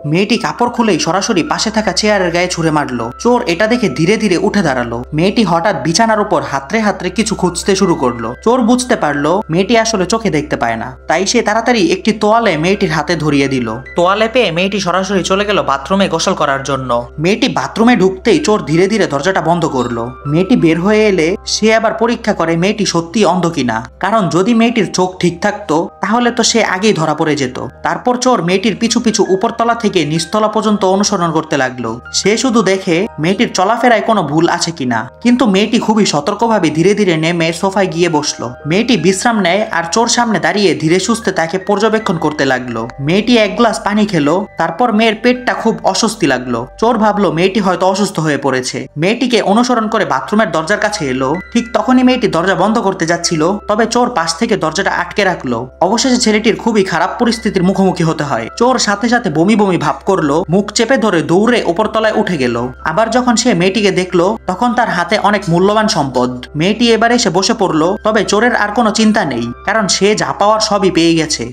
মেয়েটি কাপড় খুলেই সরাসরি পাশে থাকা চেয়ারের গায়ে ছুঁড়ে মারলো। চোর এটা দেখে ধীরে ধীরে উঠে দাঁড়ালো। মেয়েটি হঠাৎ বিছানার উপর হাতড়ে হাতড়ে কিছু খুঁজতে শুরু করলো। চোর বুঝতে পারলো মেয়েটি আসলে চোখে দেখতে পায় না, তাই সে তাড়াতাড়ি একটি তোয়ালে মেয়েটির হাতে ধরিয়ে দিল। তোয়ালে পেয়ে মেয়েটি সরাসরি চলে গেল বাথরুমে গোসল করার জন্য। মেয়েটি বাথরুমে ঢুকতেই চোর ধীরে ধীরে দরজাটা বন্ধ করলো। মেয়েটি বের হয়ে এলে সে আবার পরীক্ষা করে মেয়েটি সত্যি অন্ধ কিনা, কারণ যদি মেয়েটির চোখ ঠিক থাকতো তাহলে তো সে আগেই ধরা পড়ে যেত। তারপর চোর মেয়েটির পিছু পিছু উপরতলা থেকে নিচতলা পর্যন্ত অনুসরণ করতে লাগলো। সে শুধু দেখে মেয়েটির চলাফেরায় কোনো ভুল আছে কিনা, কিন্তু মেয়েটি খুবই সতর্কভাবে ধীরে ধীরে নেমে সোফায় গিয়ে বসলো। মেয়েটি বিশ্রাম নেয় আর চোর সামনে দাঁড়িয়ে ধীরে সুস্থে তাকে পর্যবেক্ষণ করতে লাগলো। মেয়েটি এক গ্লাস পানি খেলো, তারপর মেয়ের পেটটা খুব অস্বস্তি লাগলো। চোর ভাবলো মেয়েটি হয়তো অসুস্থ হয়ে পড়েছে। মেয়েটিকে অনুসরণ করে বাথরুমের দরজার কাছে এলো। ঠিক তখনই মেয়েটি দরজা বন্ধ করতে যাচ্ছিল, তবে চোর পাশ থেকে দরজাটা আটকে রাখলো। অবশেষে ছেলেটির খুবই খারাপ পরিস্থিতির মুখোমুখি হতে হয়। চোর সাথে সাথে বমি বমি ভাব করলো, মুখ চেপে ধরে দৌড়ে উপরতলায় উঠে গেল। আবার যখন সে মেয়েটিকে দেখলো তখন তার হাতে অনেক মূল্যবান সম্পদ। মেয়েটি এবারে এসে বসে পড়লো, তবে চোরের আর কোনো চিন্তা নেই, কারণ সে যা পাওয়ার সবই পেয়ে গেছে।